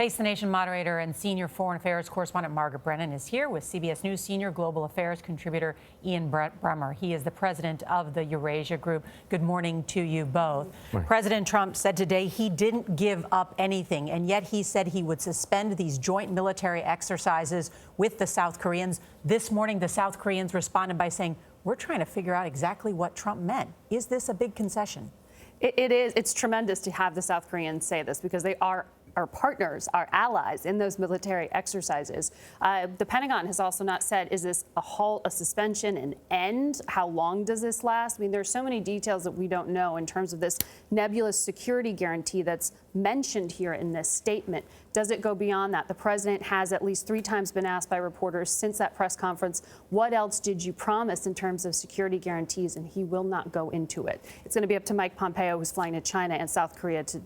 Face the Nation moderator and senior foreign affairs correspondent Margaret Brennan is here with CBS News senior global affairs contributor Ian Bremmer. He is the president of the Eurasia Group. Good morning to you both. President Trump said today he didn't give up anything, and yet he said he would suspend these joint military exercises with the South Koreans. This morning, the South Koreans responded by saying, "We're trying to figure out exactly what Trump meant." Is this a big concession? It is. It's tremendous to have the South Koreans say this because they are our partners, our allies in those military exercises. The Pentagon has also not said, is this a halt, a suspension, an end? How long does this last? I mean, there's so many details that we don't know in terms of this nebulous security guarantee that's mentioned here in this statement. Does it go beyond that? The president has at least 3 times been asked by reporters since that press conference, what else did you promise in terms of security guarantees? And he will not go into it. It's going to be up to Mike Pompeo, who's flying to China and South Korea, to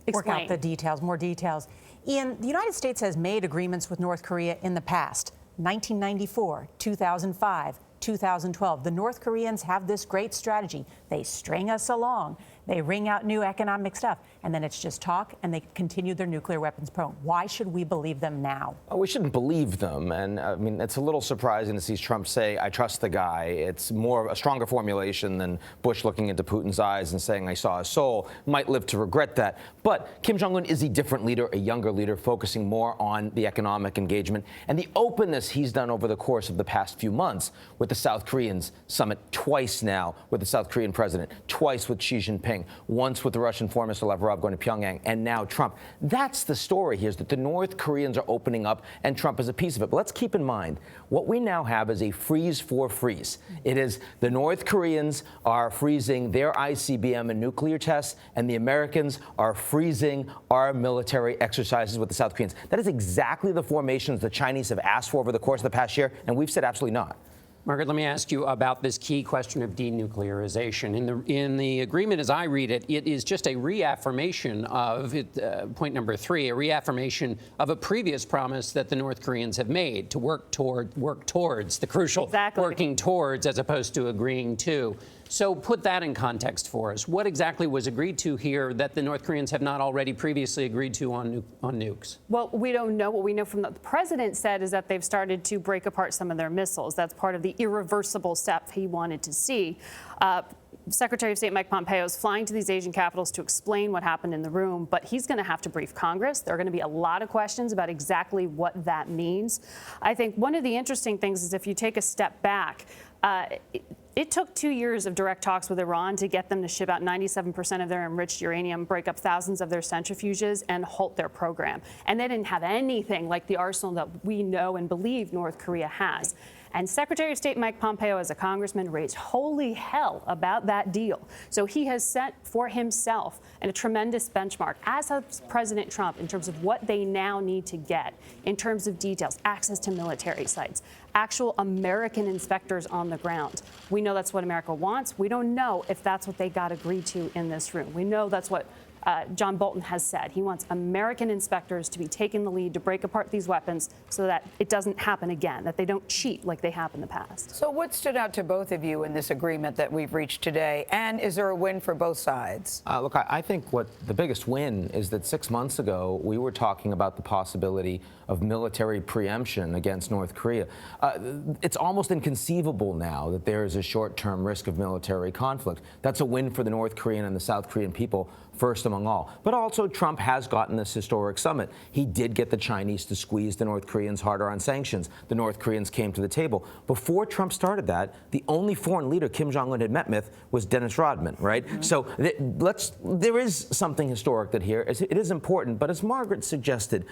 explain. Work out the details, more details. Ian, the United States has made agreements with North Korea in the past, 1994, 2005, 2012. The North Koreans have this great strategy. They string us along. They ring out new economic stuff, and then it's just talk, and they continue their nuclear weapons program. Why should we believe them now? Oh, we shouldn't believe them. And I mean, it's a little surprising to see Trump say, I trust the guy. It's more a stronger formulation than Bush looking into Putin's eyes and saying, I saw his soul. Might live to regret that. But Kim Jong Un is a different leader, a younger leader, focusing more on the economic engagement and the openness he's done over the course of the past few months with the South Koreans summit twice now with the South Korean president, twice with Xi Jinping, once with the Russian foreign minister Lavrov going to Pyongyang, and now Trump. That's the story here, is that the North Koreans are opening up and Trump is a piece of it. But let's keep in mind, what we now have is a freeze for freeze. It is the North Koreans are freezing their ICBM and nuclear tests, and the Americans are freezing our military exercises with the South Koreans. That is exactly the formations the Chinese have asked for over the course of the past year, and we've said absolutely not. Margaret, let me ask you about this key question of denuclearization. In the agreement, as I read it, it is just a reaffirmation of point number 3, a reaffirmation of a previous promise that the North Koreans have made to work towards the crucial working towards as opposed to agreeing to. So put that in context for us. What exactly was agreed to here that the North Koreans have not already previously agreed to on nukes? Well, we don't know. What we know from the president said is that they've started to break apart some of their missiles. That's part of the irreversible step he wanted to see. Secretary of State Mike Pompeo is flying to these Asian capitals to explain what happened in the room, but he's going to have to brief Congress. There are going to be a lot of questions about exactly what that means. I think one of the interesting things is if you take a step back, it took 2 years of direct talks with Iran to get them to ship out 97% of their enriched uranium, break up thousands of their centrifuges, and halt their program. And they didn't have anything like the arsenal that we know and believe North Korea has. And Secretary of State Mike Pompeo, as a congressman, raised holy hell about that deal. So he has set for himself a tremendous benchmark, as has President Trump, in terms of what they now need to get in terms of details, access to military sites, actual American inspectors on the ground. We know that's what America wants. We don't know if that's what they got agreed to in this room. We know that's what John Bolton has said. He wants American inspectors to be taking the lead to break apart these weapons so that it doesn't happen again, that they don't cheat like they have in the past. So what stood out to both of you in this agreement that we've reached today? And is there a win for both sides? Look, I think what the biggest win is that 6 months ago, we were talking about the possibility of military preemption against North Korea. It's almost inconceivable now that there is a short-term risk of military conflict. That's a win for the North Korean and the South Korean people, first among all. But also, Trump has gotten this historic summit. He did get the Chinese to squeeze the North Koreans harder on sanctions. The North Koreans came to the table. Before Trump started that, the only foreign leader Kim Jong Un had met with was Dennis Rodman, right? Mm-hmm. So there is something historic that here. It is important, but as Margaret suggested,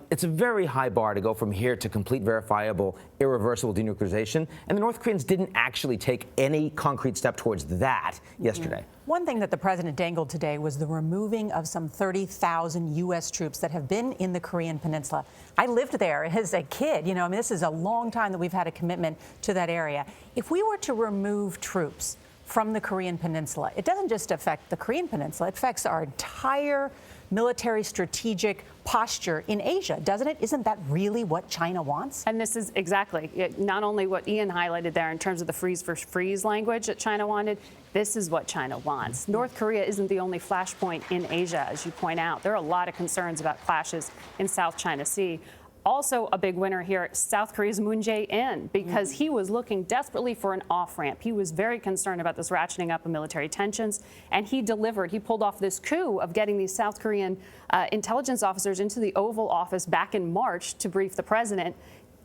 it's a very high bar to go from here to complete, verifiable, irreversible denuclearization. And the North Koreans didn't actually take any concrete step towards that yesterday. One thing that the president dangled today was the removing of some 30,000 U.S. troops that have been in the Korean Peninsula. I lived there as a kid. You know, I mean, this is a long time that we've had a commitment to that area. If we were to remove troops from the Korean Peninsula, it doesn't just affect the Korean Peninsula, it affects our entire military strategic posture in Asia, doesn't it? Isn't that really what China wants? And this is exactly not only what Ian highlighted there in terms of the freeze for freeze language that China wanted, this is what China wants. North Korea isn't the only flashpoint in Asia, as you point out. There are a lot of concerns about clashes in South China Sea. Also a big winner here, South Korea's Moon Jae-in, because he was looking desperately for an off-ramp. He was very concerned about this ratcheting up of military tensions, and he delivered. He pulled off this coup of getting these South Korean intelligence officers into the Oval Office back in March to brief the president.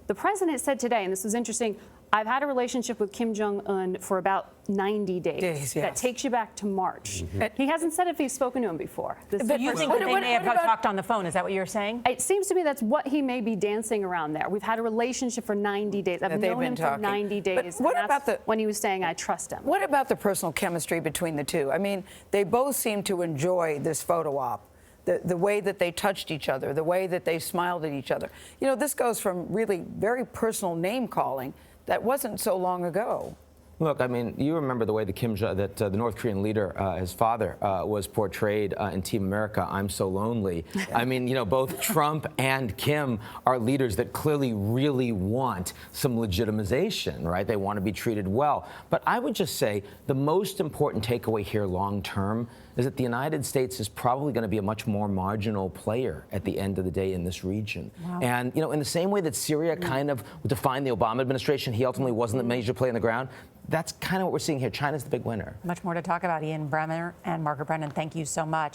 The president said today, and this was interesting, I've had a relationship with Kim Jong Un for about 90 days. Yes. That takes you back to March. He hasn't said if he's spoken to him before. But you think that they may have talked on the phone? Is that what you're saying? It seems to me that's what he may be dancing around there. We've had a relationship for 90 days. I've known him for 90 days. But what about when he was saying, I trust him? What about the personal chemistry between the two? I mean, they both seem to enjoy this photo op. The way that they touched each other, the way that they smiled at each other. You know, this goes from really very personal name calling that wasn't so long ago. Look, I mean, you remember the way the North Korean leader, his father, was portrayed in Team America, I'm So Lonely. I mean, you know, both Trump and Kim are leaders that clearly really want some legitimization, right? They want to be treated well. But I would just say the most important takeaway here long term is that the United States is probably going to be a much more marginal player at the end of the day in this region. Wow. And, you know, in the same way that Syria kind of defined the Obama administration, he ultimately wasn't the major player on the ground. That's kind of what we're seeing here. China's the big winner. Much more to talk about. Ian Bremmer and Margaret Brennan, thank you so much.